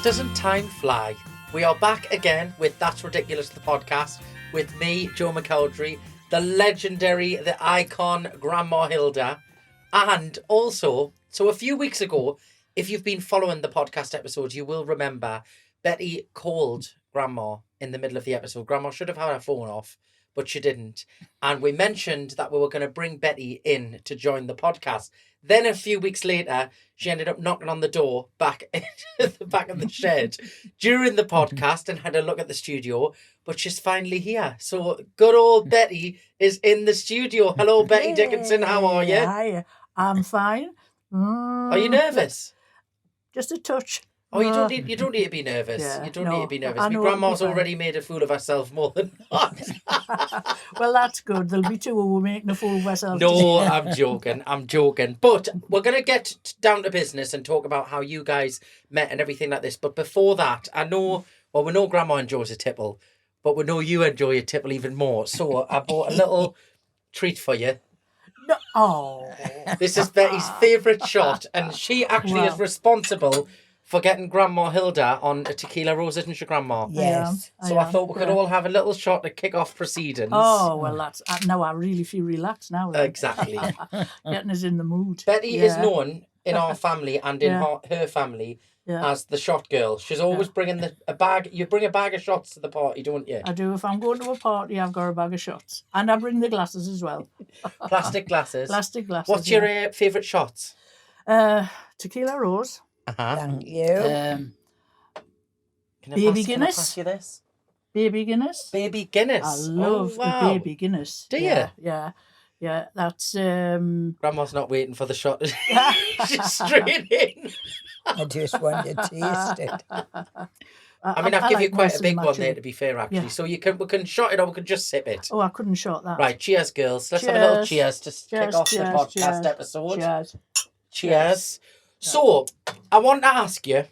Doesn't time fly? We are back again with That's Ridiculous, the podcast, with me, Joe McElderry, the legendary, the icon, Grandma Hilda, and also, so a few weeks ago, if you've been following the podcast episodes, you will remember Betty called Grandma in the middle of the episode. Grandma should have had her phone off, but she didn't. And we mentioned that we were going to bring Betty in to join the podcast. Then a few weeks later, she ended up knocking on the door back into the back of the shed during the podcast and had a look at the studio. But she's finally here. So good old Betty is in the studio. Hello, Betty Dickinson. How are you? Hi, I'm fine. Are you nervous? Just a touch. Oh, you don't need to be nervous. Yeah, You don't need to be nervous. I My know grandma's it'll be fine. already made a fool of herself more than not. Well, that's good. There'll be two who are making a fool of ourselves. No, I'm joking. But we're going to get down to business and talk about how you guys met and everything like this. But before that, we know Grandma enjoys a tipple, but we know you enjoy a tipple even more. So I bought a little treat for you. No. Oh. This is Betty's favourite shot, and she actually is responsible for getting Grandma Hilda on a tequila rose, isn't she, Grandma? Yes. So I thought we could all have a little shot to kick off proceedings. Oh, well, that's... now I really feel relaxed now. Then. Exactly. Getting us in the mood. Betty is known in our family and in her family as the shot girl. She's always bringing a bag. You bring a bag of shots to the party, don't you? I do. If I'm going to a party, I've got a bag of shots. And I bring the glasses as well. Plastic glasses. Plastic glasses. What's your favourite shots? Tequila rose. Uh-huh. Thank you. Baby Can I Guinness. pass you this? Baby Guinness. Baby Guinness. I love the baby Guinness. Do you? Yeah. That's... Grandma's not waiting for the shot. She's straight in. I just want to taste it. I mean, I've given you like quite most a of big them, one actually. there, to be fair, actually. Yeah. So we can shot it or we can just sip it. Oh, I couldn't shot that. Right, cheers, girls. Let's have a little cheers to kick off the podcast episode. Cheers. So, I want to ask you,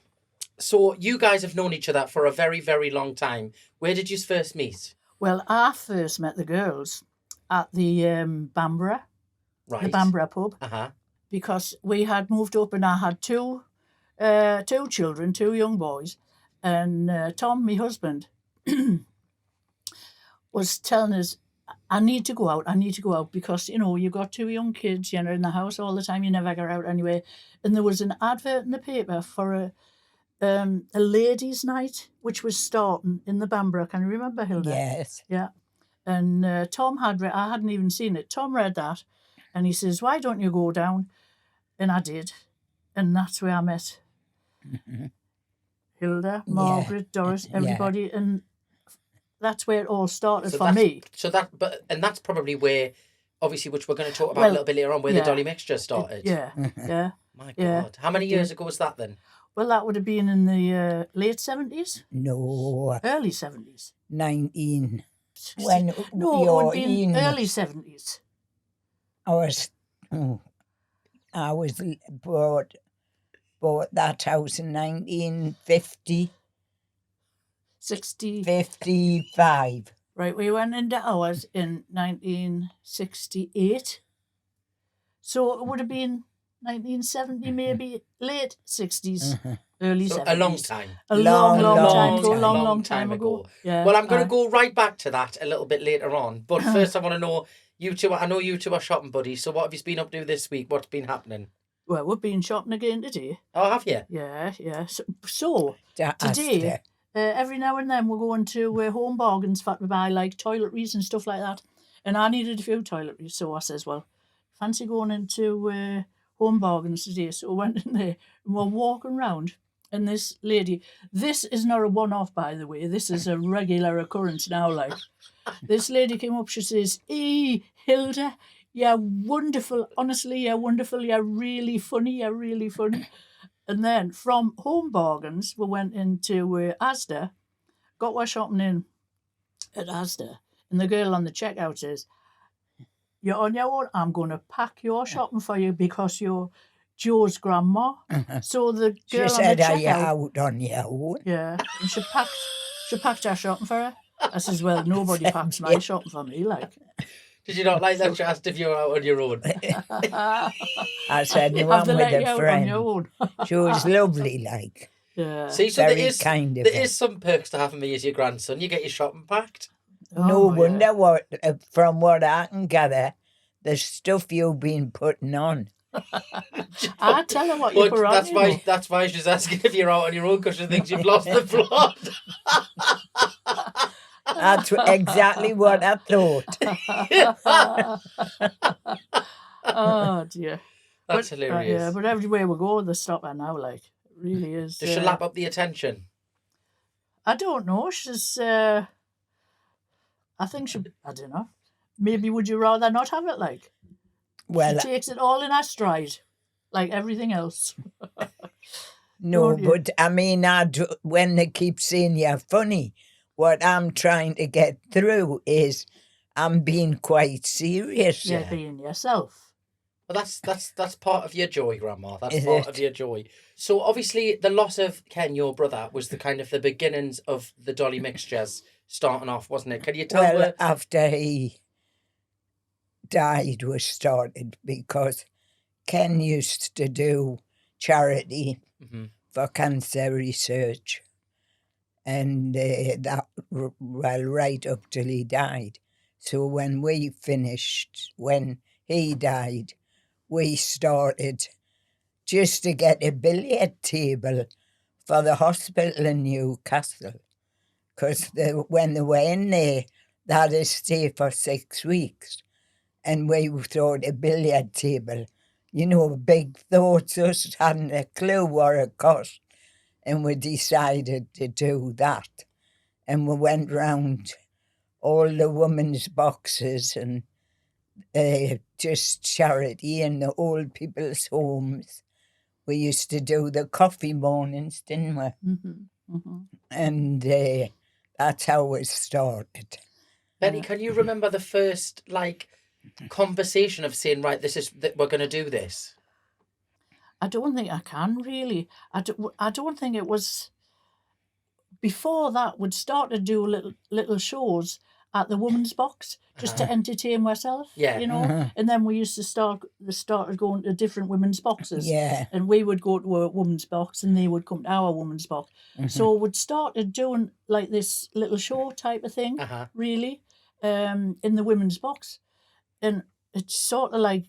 so you guys have known each other for a very, very long time. Where did you first meet? Well, I first met the girls at the Bamborough, Right. the Bamborough pub, Uh-huh. because we had moved up and I had two children, two young boys, and Tom, my husband, was telling us, I need to go out because, you've got two young kids, in the house all the time, you never get out anyway. And there was an advert in the paper for a ladies' night, which was starting in the Bamborough. Can you remember, Hilda? Yes. Yeah. And Tom I hadn't even seen it. Tom read that and he says, why don't you go down? And I did. And that's where I met Hilda, Margaret, Doris, everybody. And that's where it all started for me. So that's probably where, obviously, which we're going to talk about a little bit later on, where the Dolly Mixtures started. Yeah. My God. How many years ago was that then? Well, that would have been in the late 70s? No. Early 70s. 19. When it would have been early 70s. I was bought that house in 1950. 55. Right, we went into ours in 1968. So it would have been 1970, maybe late 60s, early 70s. A long time. A long time ago. Yeah. Well, I'm going to go right back to that a little bit later on. But first I want to know, I know you two are shopping buddies, so what have you been up to this week? What's been happening? Well, we've been shopping again today. Oh, have you? Yeah. So today, every now and then we're going to Home Bargains to buy like toiletries and stuff like that. And I needed a few toiletries, so I says, well, fancy going into Home Bargains today. So I went in there and we're walking around. And this lady, this is not a one-off, by the way. This is a regular occurrence now. Like, this lady came up, she says, "Hey, Hilda, you're wonderful. Honestly, you're wonderful. You're really funny. And then from Home Bargains, we went into Asda, got our shopping in at Asda. And the girl on the checkout says, "You're on your own. I'm going to pack your shopping for you because you're Joe's grandma." So the girl she on said, the "Are you checkout, out on your own?" Yeah, and she packed her shopping for her. I says, "Well, nobody packs my shopping for me, like." Did you not like that? She asked if you were out on your own. I said, "No, Have I'm to with let you a out on friend." your own. She was lovely, like. Yeah. See, so Very kind of there her. is some perks to having me as your grandson. You get your shopping packed. No Oh, wonder yeah. what, from what I can gather, the stuff you've been putting on. I tell her what you put on, that's you why know. that's why she's asking if you're out on your own because she thinks you've lost the plot. That's exactly what I thought. Oh, dear. That's But, hilarious. yeah, but everywhere we go, they stop her now, like. It really is. Does she lap up the attention? I don't know. She's... I think she... I don't know. Maybe would you rather not have it, like? Well, She takes it all in her stride, like everything else. no, don't you? but I mean, when they keep saying you're funny, what I'm trying to get through is I'm being quite serious. Yeah, being yourself. Well, that's part of your joy, Grandma. That's Is part it? of your joy. So obviously, the loss of Ken, your brother, was the kind of the beginnings of the Dolly Mixtures starting off, wasn't it? Can you tell Well, where? after he died was started because Ken used to do charity Mhm. for cancer research, and that well right up till he died. So when he died, we started just to get a billiard table for the hospital in Newcastle, because when they were in there, they had to stay for 6 weeks. And we thought a billiard table, big thoughts, us hadn't a clue what it cost. And we decided to do that. And we went round all the women's boxes and just charity in the old people's homes. We used to do the coffee mornings, didn't we? Mm-hmm. Mm-hmm. And that's how it started. Betty, can you remember the first conversation of saying, right, we're going to do this? I don't think I can really. I don't think it was. Before that, we'd start to do little shows at the women's box just to entertain myself. Yeah. And then we used to started going to different women's boxes. Yeah. And we would go to a woman's box and they would come to our woman's box. So we'd started doing like this little show type of thing, really, in the women's box. And it sort of like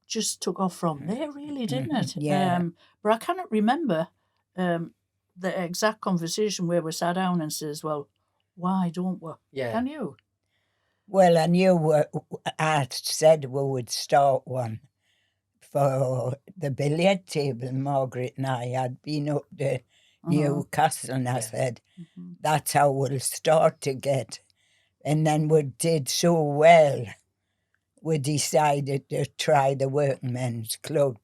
just took off from there, really, didn't it? Yeah. But I cannot remember the exact conversation where we sat down and says, well, why don't we? Yeah. Can you? Well, I knew I said we would start one for the billiard table. Margaret and I had been up to Newcastle, and I said, that's how we'll start to get. And then we did so well, we decided to try the Workmen's Club.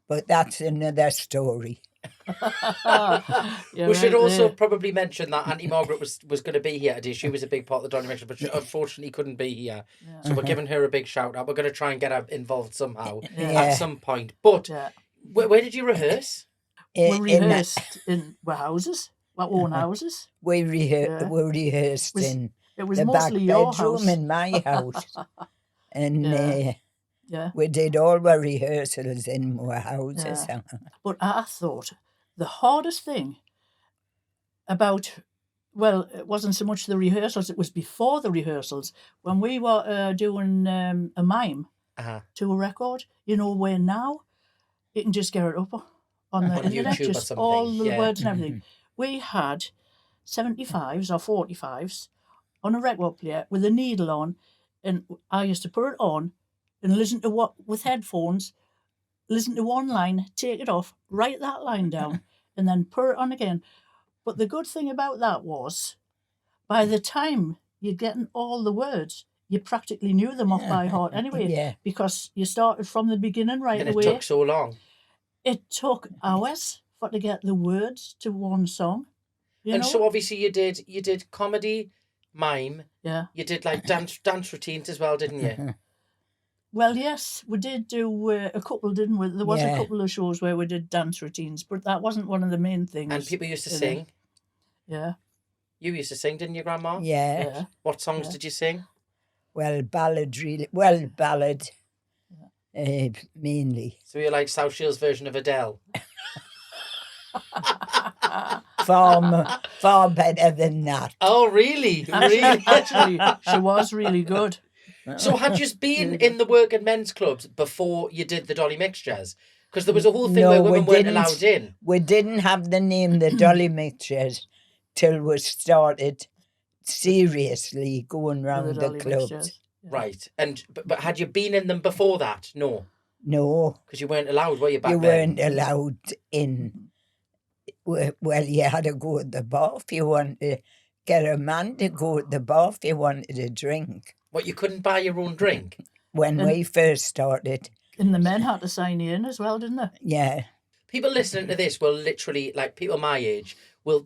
But that's another story. We should also probably mention that Auntie Margaret was going to be here today. She was a big part of the Dolly Mixtures, but she unfortunately couldn't be here. Yeah. So we're giving her a big shout out. We're going to try and get her involved somehow at some point. But where did you rehearse? We rehearsed in our houses, our own houses. We rehearsed in it was the back mostly your bedroom house. in my house. And we did all the rehearsals in our houses. Yeah. But I thought the hardest thing about, well, it wasn't so much the rehearsals, it was before the rehearsals, when we were doing a mime to a record, where now you can just get it up on the internet, YouTube just all the words and everything. We had 75s or 45s on a record player with a needle on, and I used to put it on and listen to what with headphones, listen to one line, take it off, write that line down, and then put it on again. But the good thing about that was, by the time you're getting all the words, you practically knew them off by heart anyway, because you started from the beginning right away. And it took so long. It took hours to get the words to one song. So obviously you did comedy, mime. Yeah. You did dance routines as well, didn't you? Well, yes, we did do a couple, didn't we? There was a couple of shows where we did dance routines, but that wasn't one of the main things. And people used to sing. Yeah. You used to sing, didn't you, Grandma? Yeah. What songs did you sing? Well, ballad, mainly. So you're like South Shields' version of Adele. far better than that. Oh, really? Really? Actually, she was really good. So had you been in the working men's clubs before you did the Dolly Mixtures? Because there was a whole thing where women weren't allowed in. We didn't have the name the Dolly Mixtures till we started seriously going round the clubs. Mixtures. Yeah. Right. And but had you been in them before that? No. No. Because you weren't allowed, were you, back You then? weren't allowed in. Well, you had to go to the bar if you wanted to get a man to go to the bar if you wanted a drink. What, you couldn't buy your own drink? When we first started. And the men had to sign you in as well, didn't they? Yeah. People listening to this will literally, like people my age,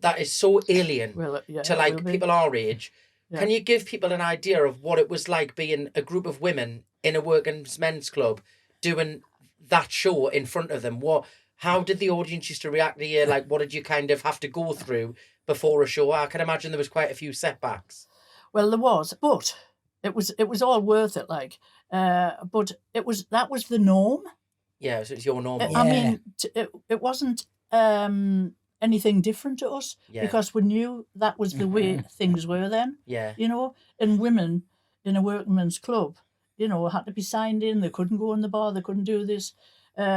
that is so alien to like people our age. Yeah. Can you give people an idea of what it was like being a group of women in a working men's club doing that show in front of them? How did the audience used to react to you? Like, what did you kind of have to go through before a show? I can imagine there was quite a few setbacks. Well, there was, but it was all worth it. Like, but that was the norm. Yeah, so it's your normal. I mean, it wasn't anything different to us because we knew that was the way things were then. Yeah. You know, and women in a workman's club, you know, had to be signed in. They couldn't go in the bar. They couldn't do this.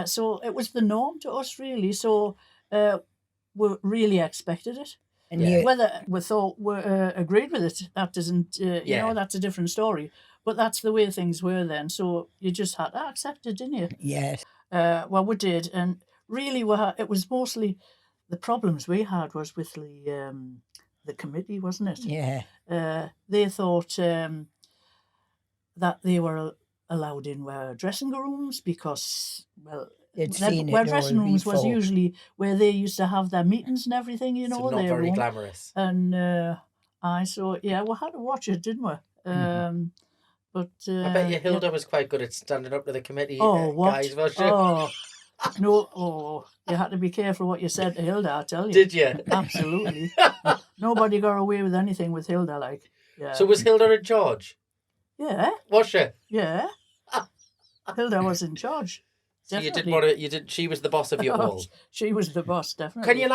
So it was the norm to us, really. So we really expected it. And whether we thought we agreed with it, that doesn't, you know, that's a different story. But that's the way things were then. So you just had to accept it, didn't you? Yes. Well, we did. And really, it was mostly the problems we had was with the committee, wasn't it? Yeah. They thought that they were allowed in where dressing rooms because, well, where dressing rooms was usually where they used to have their meetings and everything, you know. So not very glamorous. And we had to watch it, didn't we? But I bet you Hilda was quite good at standing up to the committee guys, was she? You had to be careful what you said to Hilda, I tell you. Did you? Absolutely. Nobody got away with anything with Hilda, like. Yeah. So was Hilda in charge? Yeah. Was she? Yeah. Hilda was in charge. So definitely. She was the boss of you all. She was the boss, definitely. Can you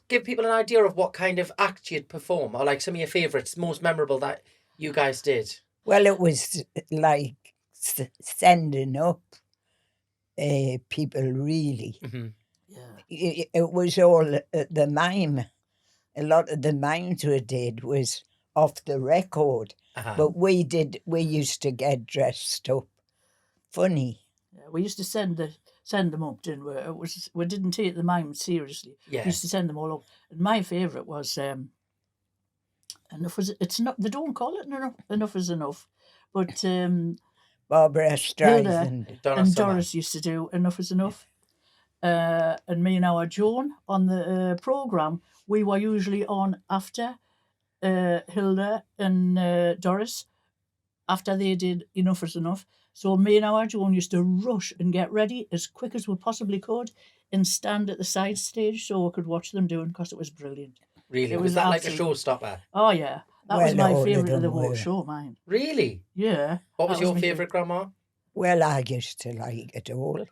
give people an idea of what kind of act you'd perform, or like some of your favourites, most memorable that you guys did? Well, it was like sending up people, really. Mm-hmm. Yeah. It was all the mime. A lot of the mimes we did was off the record, but we used to get dressed up funny. Yeah, we used to send them up, didn't we? We didn't take the mimes seriously. Yeah. We used to send them all up. And my favourite was they don't call it enough is enough, but Barbara Streisand and Doris used to do Enough is Enough, and me and our Joan on the programme, we were usually on after Hilda and Doris, after they did Enough is Enough. So me and our Joan used to rush and get ready as quick as we possibly could and stand at the side stage so we could watch them doing, because it was brilliant. Really? Was that like a showstopper? Oh, yeah. That was my favourite of the whole show, mine. Really? Yeah. What was your favourite, Grandma? Well, I used to like it all.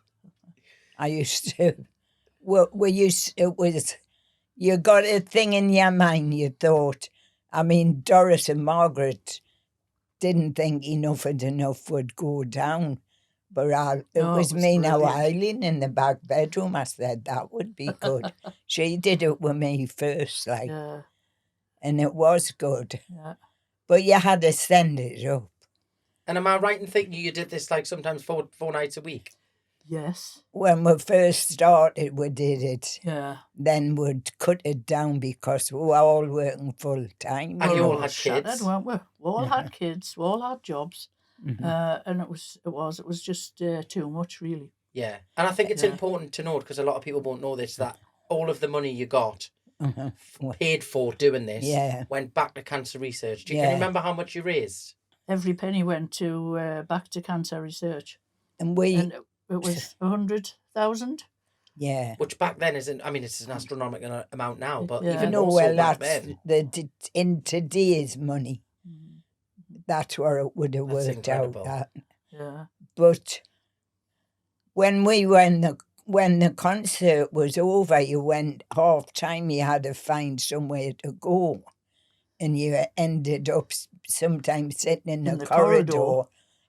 I used to... It was... You got a thing in your mind, you thought. I mean, Doris and Margaret didn't think Enough is Enough would go down. But it was me now, Eileen, in the back bedroom. I said that would be good. She did it with me first, like. Yeah. And it was good. Yeah. But you had to send it up. And am I right in thinking you did this like sometimes four nights a week? Yes. When we first started, we did it. Yeah. Then we'd cut it down because we were all working full time. And you all had kids, weren't we? We all had kids. We all had jobs. Mm-hmm. And it was just too much, really. Yeah. And I think it's important to note, because a lot of people won't know this, that all of the money you got paid for doing this went back to cancer research. Can you remember how much you raised? Every penny went to back to cancer research. And it was 100,000. Yeah. Which back then it's an astronomical amount now, but even that's then. In today's money. That's where it would have worked out at. Yeah. But when we were in the when the concert was over, you went half time, you had to find somewhere to go. And you ended up sometimes sitting in the corridor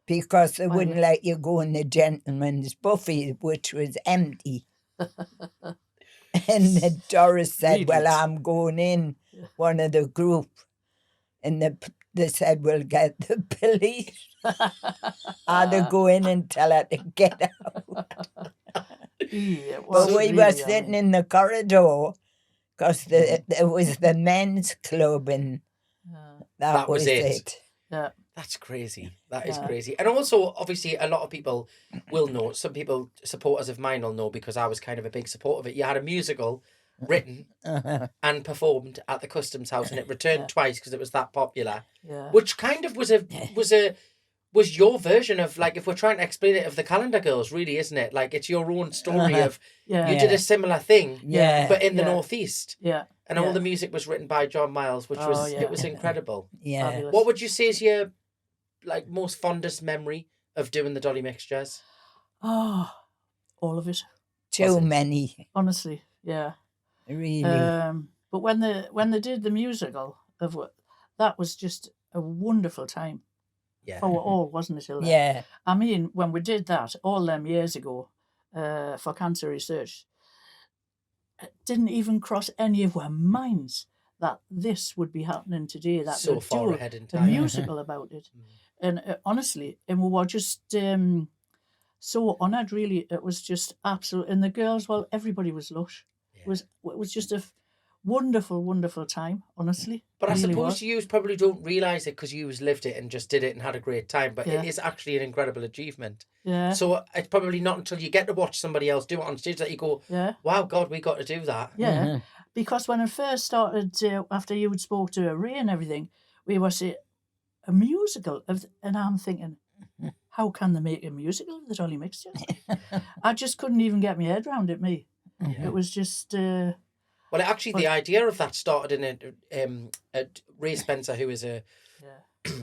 because they wouldn't let you go in the gentleman's buffet, which was empty. And Doris said, well, I'm going in, one of the group. And they said, we'll get the police. I had to go in and tell her to get out. But we were sitting in the corridor because there was the men's club and that was it. Yeah. That's crazy. That is crazy. And also, obviously, a lot of people will know. Some people, supporters of mine will know because I was kind of a big supporter of it. You had a musical written and performed at the Customs House, and it returned twice because it was that popular. Yeah. Which kind of was your version of, like, if we're trying to explain it, of the Calendar Girls, really, isn't it? Like, it's your own story of you did a similar thing, but in the Northeast. Yeah. And all the music was written by John Miles, which was incredible. Yeah. Fabulous. What would you say is your most fondest memory of doing the Dolly Mixtures? Oh, all of it. Too many. Honestly, yeah. Really. But when they did the musical of what, that was just a wonderful time. Yeah. For all, wasn't it, Hilda? Yeah. I mean, when we did that all them years ago, for cancer research, it didn't even cross any of our minds that this would be happening today. That So they'd far do ahead in a time. musical about it. And honestly, and we were just so honoured, really. It was just absolute. And the girls, well, everybody was lush. Yeah. It was just a wonderful, wonderful time, honestly. But I Really suppose was. you probably don't realise it because you lived it and just did it and had a great time. But it is actually an incredible achievement. Yeah. So it's probably not until you get to watch somebody else do it on stage that you go, wow, God, we got to do that. Yeah. Because when it first started, after you had spoke to Ray and everything, we were saying, a musical of, and I'm thinking, how can they make a musical of the Dolly Mixtures? I just couldn't even get my head around it, me. It was just... well, actually, the idea of that started in Ray Spencer, who is a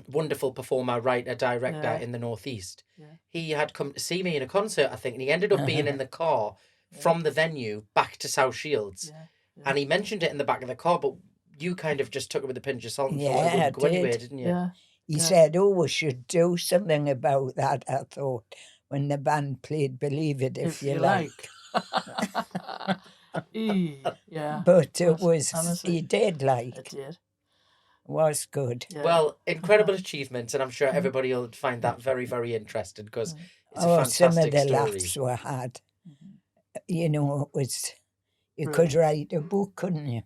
wonderful performer, writer, director in the Northeast. Yeah. He had come to see me in a concert, I think, and he ended up being in the car from the venue back to South Shields. Yeah. And he mentioned it in the back of the car, but you kind of just took it with a pinch of salt and thought it Yeah, wouldn't go I did. anywhere, didn't you? Yeah. He said, oh, we should do something about that, I thought, when the band played Believe It If You Like. Yeah. But it was, honestly, he did like. It did. Was good. Yeah. Well, incredible achievement, and I'm sure everybody will find that very, very interesting because it's a fantastic some of the story. laughs we had. You know, it was, you could write a book, couldn't you?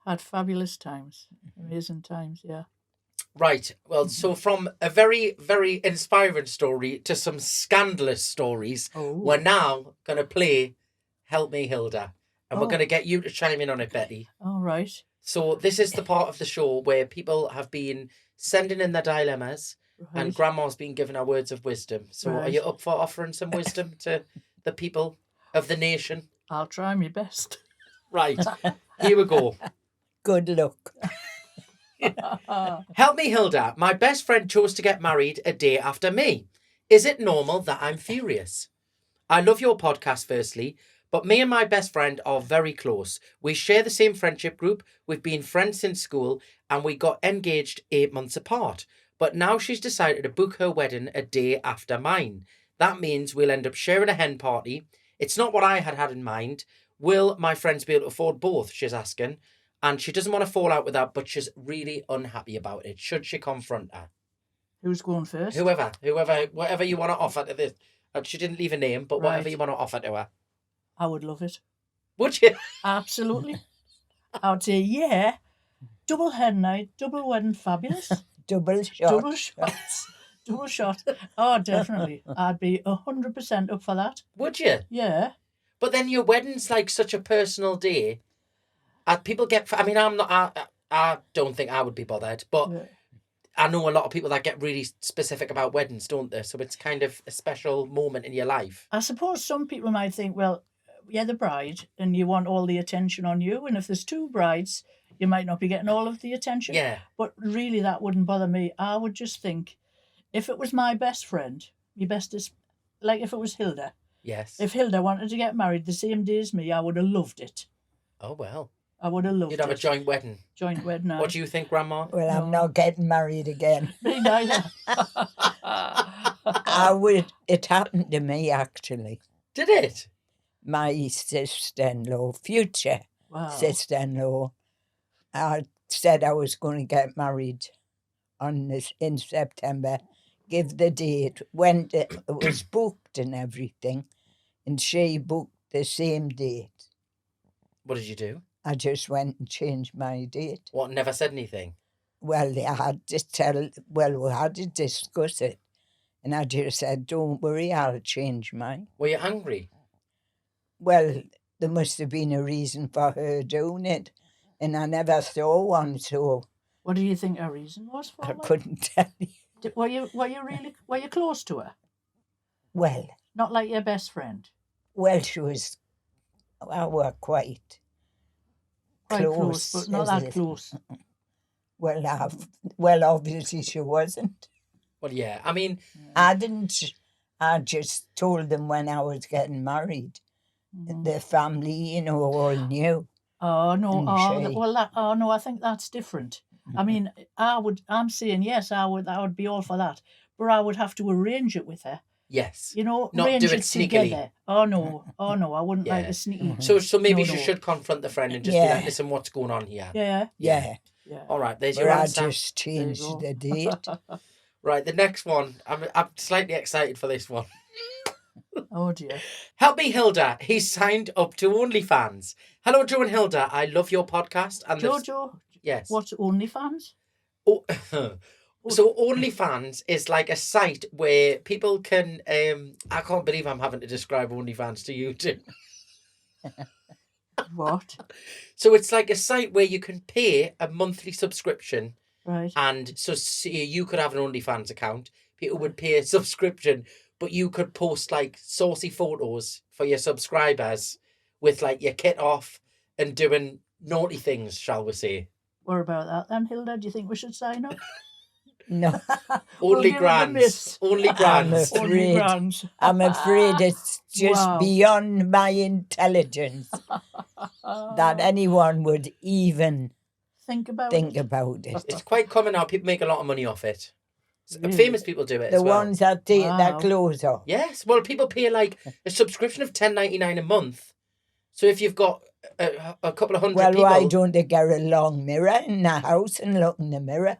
Had fabulous times. Amazing times, yeah. Right. Well, so from a very, very inspiring story to some scandalous stories, we're now going to play Help Me Hilda. And we're going to get you to chime in on it, Betty. All right. So this is the part of the show where people have been sending in their dilemmas and Grandma's been giving her words of wisdom. So are you up for offering some wisdom to the people of the nation? I'll try my best. Right. Here we go. Good luck. Help me, Hilda. My best friend chose to get married a day after me. Is it normal that I'm furious? I love your podcast, firstly, but me and my best friend are very close. We share the same friendship group. We've been friends since school and we got engaged 8 months apart. But now she's decided to book her wedding a day after mine. That means we'll end up sharing a hen party. It's not what I had in mind. Will my friends be able to afford both? She's asking. And she doesn't want to fall out with her, but she's really unhappy about it. Should she confront her? Who's going first? Whoever, whatever you want to offer to this. She didn't leave a name, but whatever you want to offer to her. I would love it. Would you? Absolutely. I would say, yeah. Double hen night, double wedding, fabulous. Double shot. Double shots. Double shot. Oh, definitely. I'd be 100% up for that. Would you? Yeah. But then your wedding's like such a personal day. People get... I mean, I'm not... I don't think I would be bothered, but... Yeah. I know a lot of people that get really specific about weddings, don't they? So it's kind of a special moment in your life. I suppose some people might think, well, you're the bride and you want all the attention on you. And if there's two brides, you might not be getting all of the attention. Yeah. But really, that wouldn't bother me. I would just think, if it was my best friend, my bestest, like if it was Hilda, Yes. If Hilda wanted to get married the same day as me, I would have loved it. Oh, well. I would have loved it. You'd have a joint wedding. Joint wedding. What do you think, Grandma? Well, I'm No. not getting married again. Me neither. It happened to me, actually. Did it? My sister-in-law, future Wow. sister-in-law, I said I was going to get married in September, give the date, when it was booked and everything, and she booked the same date. What did you do? I just went and changed my date. What, never said anything? Well, I had to we had to discuss it. And I just said, don't worry, I'll change mine. Were you angry? Well, there must have been a reason for her doing it. And I never saw one, so What do you think her reason was for I it? couldn't tell you. Were you close to her? Well, Not like your best friend? she was, I were quite Quite close, but not is that it? close. Well, obviously she wasn't. Well, yeah. I mean, I just told them when I was getting married. The family, all knew. Oh no! And she- No, I think that's different. I mean, I'm saying yes, I would be all for that, but I would have to arrange it with her. yes. Not Not do it sneakily. together. Oh no! I wouldn't like Yeah. a sneaky. So maybe No, you no. should confront the friend and just be Yeah. like, listen, what's going on here? Yeah, Yeah. yeah. All right, there's But your I answer. just changed go. the date. Right, the next one. I'm slightly excited for this one. Oh dear. Help me, Hilda. He's signed up to OnlyFans. Hello, Joe and Hilda. I love your podcast. And Jojo, yes. what's OnlyFans? Oh, so OnlyFans is like a site where people can. I can't believe I'm having to describe OnlyFans to you too. What? So it's like a site where you can pay a monthly subscription, Right. and so see, you could have an OnlyFans account. People would pay a subscription, but you could post like saucy photos for your subscribers with like your kit off and doing naughty things, shall we say? What about that then, Hilda? Do you think we should sign up? No, We'll Only give it a grands. miss. Only grands. I'm Only Afraid. grands. I'm afraid it's just Wow. beyond my intelligence that anyone would even Think about think it. about it. It's quite common now. People make a lot of money off it. Really? Famous people do it The as well. ones that take their Wow. clothes off. Yes, well, people pay like a subscription of $10.99 a month. So if you've got a couple of hundred Well, people, why don't they get a long mirror in the house and look in the mirror?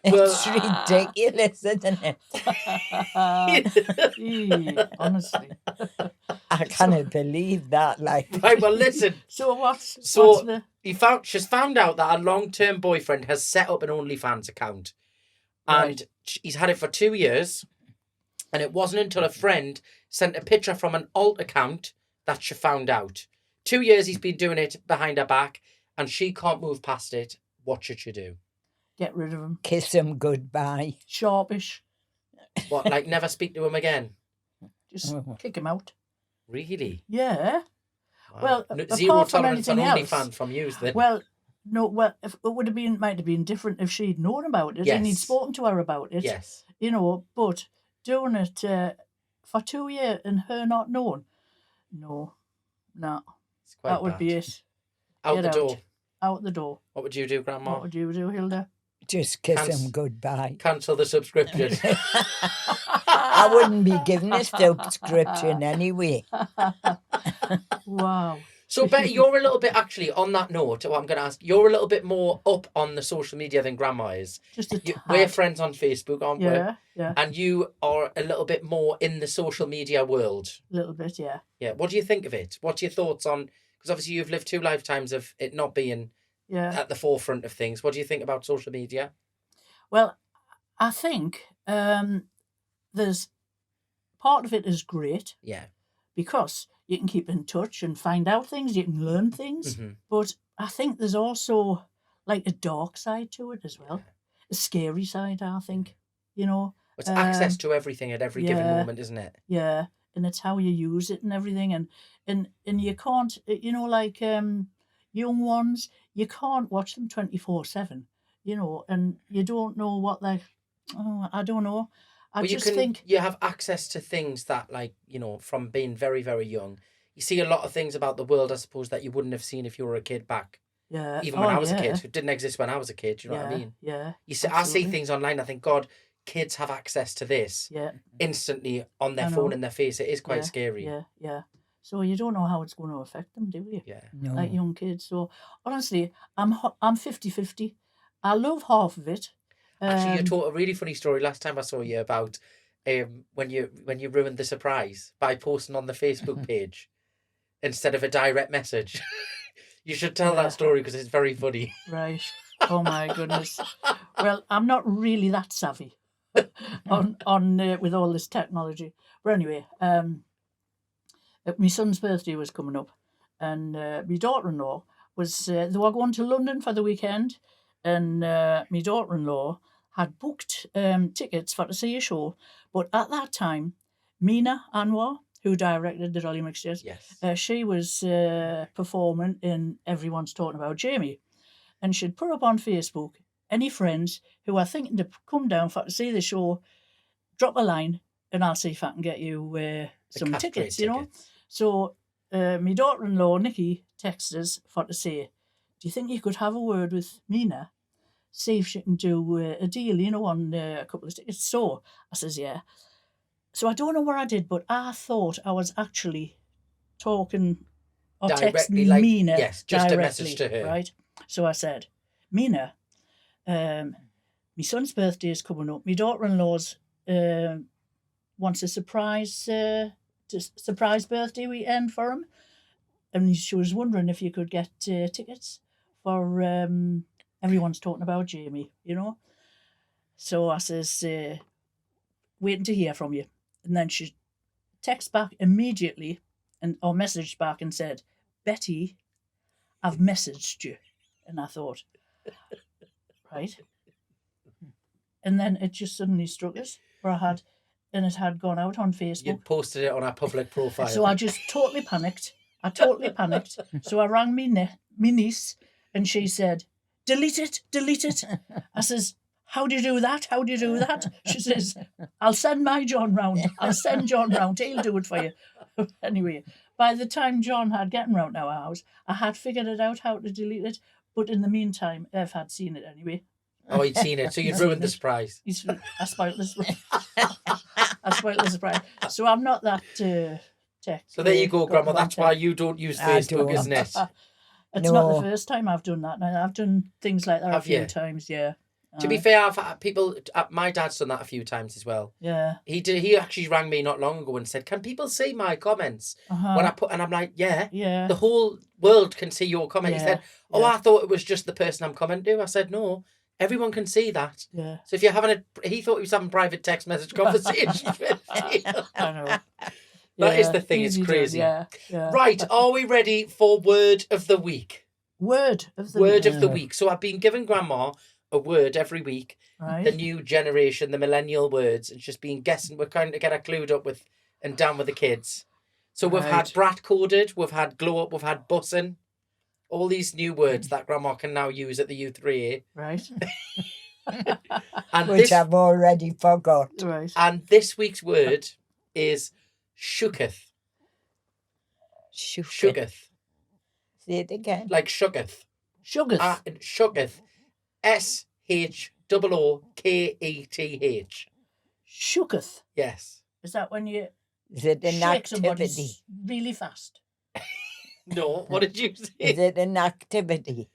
Well- It's ridiculous, isn't it? Honestly. I cannot believe that. Like, right? Well, listen. So what's So the she's found out that her long-term boyfriend has set up an OnlyFans account, and he's had it for 2 years. And it wasn't until a friend sent a picture from an alt account that she found out. 2 years he's been doing it behind her back, and she can't move past it. What should she do? get rid of him? kiss them goodbye. Sharpish. What, like never speak to him again? Just kick him out. Really? Yeah. Wow. Well, Zero apart from tolerance on anything else- OnlyFans from you then. Well, no. Well, if it would have been, might have been different if she'd known about it and he'd Yes. spoken to her about it. Yes. But doing it for 2 years and her not knowing, no, It's quite that would bad. be it. Out Get the out. door. Out the door. What would you do, Grandma? What would you do, Hilda? Just kiss Can't- them goodbye. Cancel the subscription. I wouldn't be giving a subscription anyway. Wow. So, Betty, you're a little bit, actually, on that note, what I'm going to ask, you're a little bit more up on the social media than Grandma is. Just a We're tad. friends on Facebook, aren't we? Yeah, And you are a little bit more in the social media world. a little bit, yeah. Yeah. What do you think of it? What's your thoughts on, because obviously you've lived 2 lifetimes of it not being Yeah. at the forefront of things. What do you think about social media? Well, I think there's part of it is great Yeah. because you can keep in touch and find out things, you can learn things. Mhm. But I think there's also like a dark side to it as well, a scary side, I think, It's access to everything at every given yeah. moment, isn't it? Yeah, and it's how you use it and everything, and you can't, like young ones, you can't watch them 24/7, and you don't know what they. Oh, I don't know. I But just think you have access to things that, like, you know, from being very, very young. You see a lot of things about the world, I suppose, that you wouldn't have seen if you were a kid back. yeah. Even when I was a yeah. kid. It didn't exist when I was a kid. Do you know what I mean? Yeah. You see, I see absolutely. things online. I think, God, kids have access to this Yeah. instantly on their I phone know. in their face. It is quite Yeah, scary. Yeah. So you don't know how it's going to affect them, do you? Yeah. No. Like young kids. So honestly, I'm 50-50. I love half of it. Actually, you told a really funny story last time I saw you about when you ruined the surprise by posting on the Facebook page instead of a direct message. You should tell Yeah. that story because it's very funny. Right. Oh my goodness. Well, I'm not really that savvy on with all this technology. But anyway, my son's birthday was coming up, and my daughter-in-law was they were going to London for the weekend, and my daughter-in-law had booked tickets for to see a show. But at that time, Mina Anwar, who directed the Dolly Mixtures, Yes. she was performing in Everyone's Talking About Jamie, and she'd put up on Facebook, any friends who are thinking to come down for to see the show, drop a line, and I'll see if I can get you some castrate tickets, you know. tickets. So my daughter-in-law, Nikki, texted us for to say, do you think you could have a word with Mina, see if she can do a deal, you know, on a couple of tickets? So I says, yeah. So I don't know what I did, but I thought I was actually talking or Directly, texting like, Mina yes, just directly, a message to her. right? So I said, Mina, my son's birthday is coming up. My daughter-in-law's wants a surprise birthday weekend for him, and she was wondering if you could get tickets for Everyone's Talking About Jamie, you know. So I says, waiting to hear from you. And then she texted back immediately or messaged back and said, Betty, I've messaged you. And I thought, right. And then it just suddenly struck us where it had gone out on Facebook. You'd posted it on our public profile. So I just totally panicked. So I rang me niece, and she said, delete it. I says, how do you do that? She says, I'll send John round. He'll do it for you. Anyway, by the time John had gotten round to our house, I had figured it out how to delete it. But in the meantime, Ev had seen it anyway. Oh, he'd seen it. So you'd ruined the surprise. I spoiled the surprise. So I'm not that tech. So there you go, Grandma. That's why you don't use Facebook, isn't it? It's not the first time I've done that. Now, I've done things like that a few times, yeah. To be fair, I've had people. My dad's done that a few times as well. Yeah. He did. He actually rang me not long ago and said, "Can people see my comments when I put?" And I'm like, "Yeah, yeah. The whole world can see your comment." Yeah. He said, "Oh, I thought it was just the person I'm commenting to." I said, "No, everyone can see that." Yeah. So if you're having he thought he was having private text message conversations with you. I know. That is the thing. It's crazy. Yeah. Right. Are we ready for word of the week? Word of the week. So I've been giving Grandma a word every week. Right. The new generation, the millennial words, and just been guessing. We're trying to get her clued up with and down with the kids. So we've had brat coded, we've had glow up, we've had bussin'. All these new words that Grandma can now use at the U3A. Right. And which I've already forgot. Right. And this week's word is shooketh. Shooketh. Say it again. Like shooketh. Shooketh. Shooketh. SHOOKETH. Shooketh. Yes. Is that when you is it an activity? Really fast. No. What did you say? Is it an activity?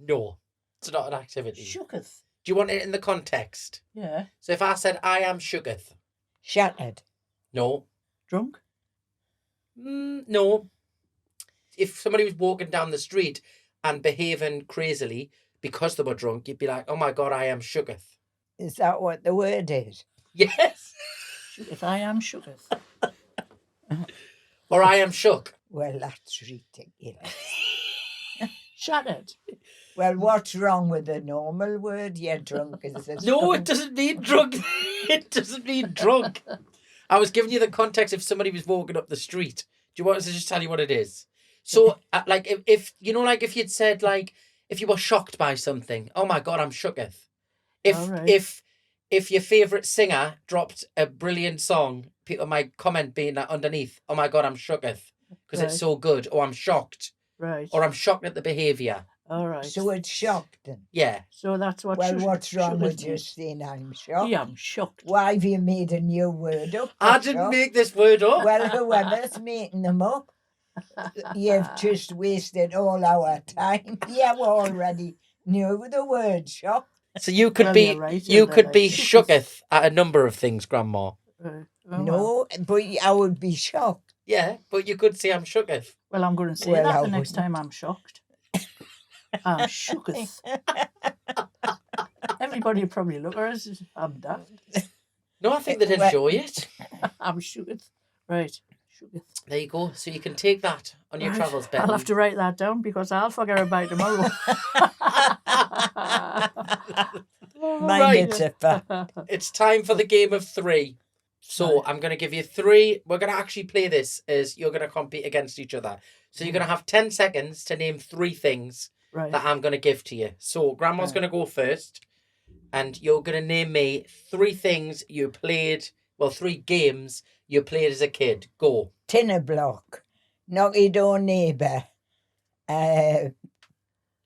No. It's not an activity. Shooketh. Do you want it in the context? Yeah. So if I said, I am shooketh. Shattered. No. Drunk? No. If somebody was walking down the street and behaving crazily because they were drunk, you'd be like, oh my God, I am shooketh. Is that what the word is? Yes. Shooketh, I am shooketh. Or I am shook. Well, that's ridiculous. Shattered. Well, what's wrong with the normal word? You're drunk. No, it doesn't mean drunk. It doesn't mean drunk. I was giving you the context if somebody was walking up the street. Do you want us to just tell you what it is? So, like, if you know, like, if you'd said, like, if you were shocked by something, oh my God, I'm shooketh. If if your favourite singer dropped a brilliant song, people might comment being that underneath, oh my God, I'm shooketh, because it's so good, or I'm shocked, Right. or I'm shocked at the behaviour. All right. So it's shocked then. Yeah. So that's what. Well, what's wrong shooketh with you means. saying I'm shocked? Yeah, I'm shocked. Why have you made a new word up? I for didn't shocked? make this word up. Well, whoever's making them up, you've just wasted all our time. Yeah, we already knew the word shock. So you could Well, be you're right, you Hilda, could like be shooketh. shooketh at a number of things, Grandma. Oh, well. No, but I would be shocked. Yeah, but you could say I'm shooketh. Well, I'm going to say Well, that I the next wouldn't. time I'm shocked. I'm shooketh. Everybody would probably look at us as I'm daft. No, I think they'd Well- enjoy it. I'm shooketh. Right. Shooketh. There you go. So you can take that on your Right. travels, Betty. I'll have to write that down because I'll forget about it tomorrow. Mind Right. it's a fact. It's time for the game of 3. So Right. I'm going to give you 3. We're going to actually play this as you're going to compete against each other. So you're going to have 10 seconds to name 3 things Right. that I'm going to give to you. So Grandma's Right. going to go first. And you're going to name me 3 things you played. Well, 3 games you played as a kid. Go. Tinner block, knock your door neighbour,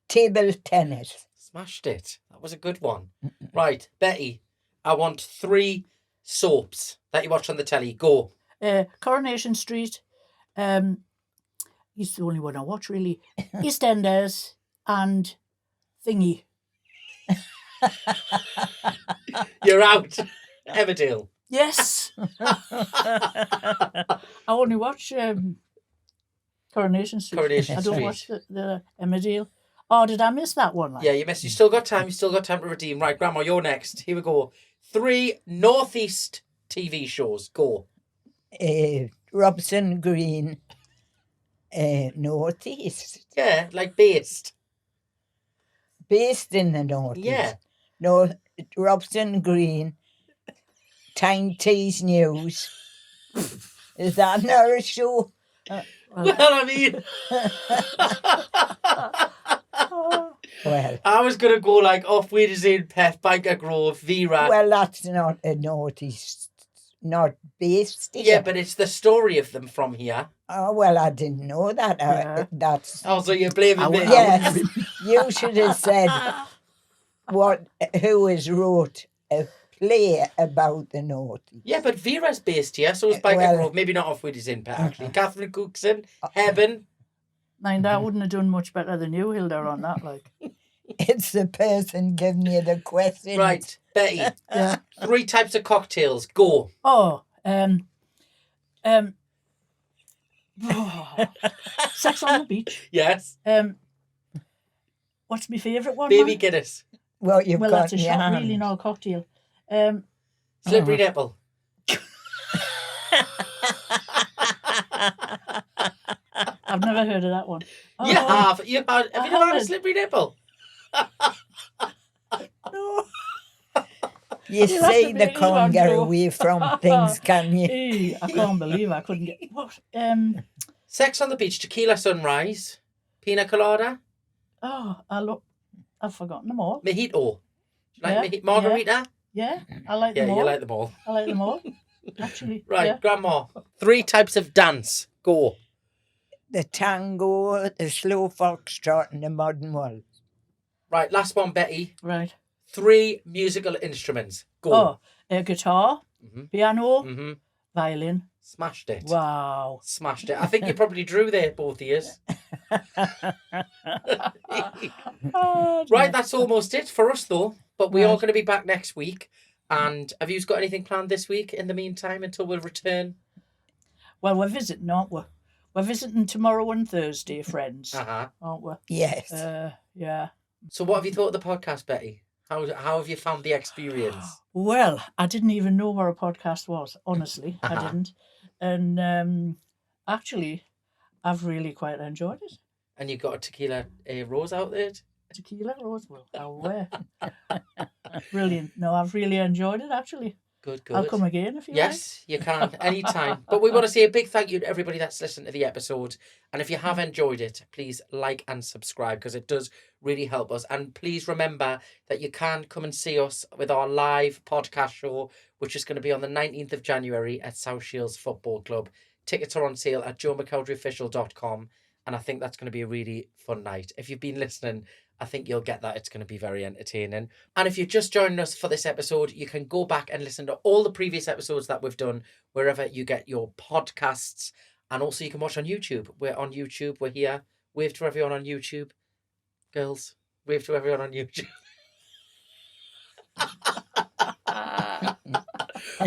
table tennis. Smashed it. That was a good one. Right, Betty, I want 3 soaps that you watch on the telly. Go. Coronation Street. He's the only one I watch, really. EastEnders and Thingy. You're out. Emmerdale. Yes. I only watch Coronation Street. Coronation I don't Street. watch the Emmerdale. Oh, did I miss that one? Like? Yeah, you missed. You still got time. You still got time to redeem. Right, Grandma, you're next. Here we go. 3 Northeast TV shows. Go. Robson Green, Northeast. Yeah, like based. Based in the Northeast. Yeah. No, Robson Green, Time Tease News. Is that another show? Well, I mean, Well, I was going to go like Off Wages in Peth, Banker Grove, Vera. well, that's not a Northeast, not based here. Yeah, but it's the story of them from here. Oh, well, I didn't know that. Yeah. That's... Oh, so you're blaming me. Yes, you should have said who has wrote a play about the Northeast. Yeah, but Vera's based here, so is Banker Well- Grove. Maybe not Off Wages in Peth, actually. Catherine Cookson, Hebben. Mind, I wouldn't have done much better than you, Hilda, on that. Like, It's the person giving you the question. Right, Betty. yeah. 3 types of cocktails. Go. Oh, Sex on the Beach. Yes. What's my favourite one? Baby man? Guinness. Well, you've Well, got that's a in your shot, really, hand. not a cocktail. Slippery nipple. I've never heard of that one. Oh, You have. Have you never had a haven't. slippery nipple? No. You have to see, be they one, can't get Joe. away from things, can you? I can't believe I couldn't get what. Sex on the beach, tequila sunrise, pina colada, Oh, I've forgotten them all. mojito. Do you like Yeah, margarita? Yeah, I like Yeah, them all. you like them all. I like them all. Actually, Right, yeah. Grandma. 3 types of dance. Go. The tango, the slow foxtrot, and the modern waltz. Right, last one, Betty. Right. 3 musical instruments. Go. Oh, a guitar, Mhm. piano, Mm-hmm. violin. Smashed it. Wow. Smashed it. I think you probably drew there, both of yous. Oh, Right, that's almost it for us, though. But we are Right. going to be back next week. And have you got anything planned this week in the meantime until we return? Well, we're visiting, aren't we? We're visiting tomorrow and Thursday, friends, Uh-huh. aren't we? Yes. Yeah. So what have you thought of the podcast, Betty? How have you found the experience? Well, I didn't even know what a podcast was. Honestly, I Uh-huh. didn't. And actually, I've really quite enjoyed it. And you got a tequila rose out there? Tequila Rosewell. Aware. Brilliant. No, I've really enjoyed it, actually. Good, good. I'll come again if you Yes, you can, anytime. But we want to say a big thank you to everybody that's listened to the episode. And if you have enjoyed it, please like and subscribe because it does really help us. And please remember that you can come and see us with our live podcast show, which is going to be on the 19th of January at South Shields Football Club. Tickets are on sale at joemccowderyofficial.com, and I think that's going to be a really fun night. If you've been listening, I think you'll get that. It's going to be very entertaining. And if you're just joining us for this episode, you can go back and listen to all the previous episodes that we've done wherever you get your podcasts. And also you can watch on YouTube. We're on YouTube. We're here. Wave to everyone on YouTube. Girls, wave to everyone on YouTube.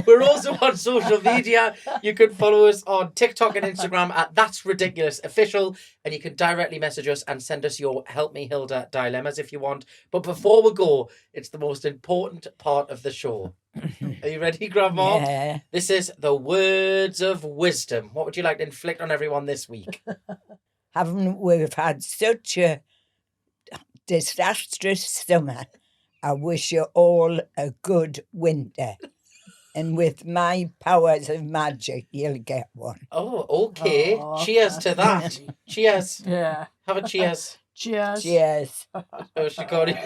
We're also on social media. You can follow us on TikTok and Instagram at That's Ridiculous Official, and you can directly message us and send us your Help Me Hilda dilemmas if you want. But before we go, it's the most important part of the show. Are you ready, Grandma? Yeah. This is the words of wisdom. What would you like to inflict on everyone this week? We've had such a disastrous summer. I wish you all a good winter. And with my powers of magic, you'll get one. Oh, okay. Oh. Cheers to that. Cheers. Yeah. Have a cheers. Cheers. Cheers. Oh, she got it.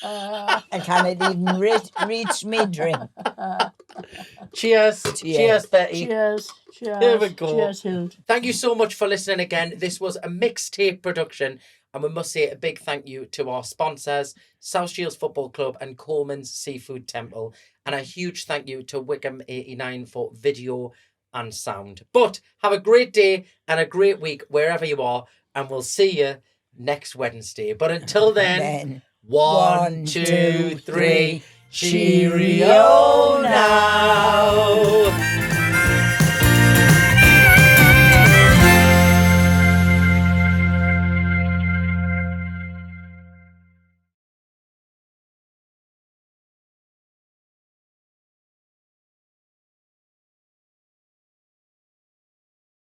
I can't even reach me drink. Cheers. Cheers, Betty. Cheers. Cheers. Here we go. Cheers, Hild. Thank you so much for listening again. This was a Mixtape production, and we must say a big thank you to our sponsors, South Shields Football Club and Coleman's Seafood Temple, and a huge thank you to Wycombe 89 for video and sound. But have a great day and a great week wherever you are, and we'll see you next Wednesday. But until then, 1, 2, 3, cheerio now.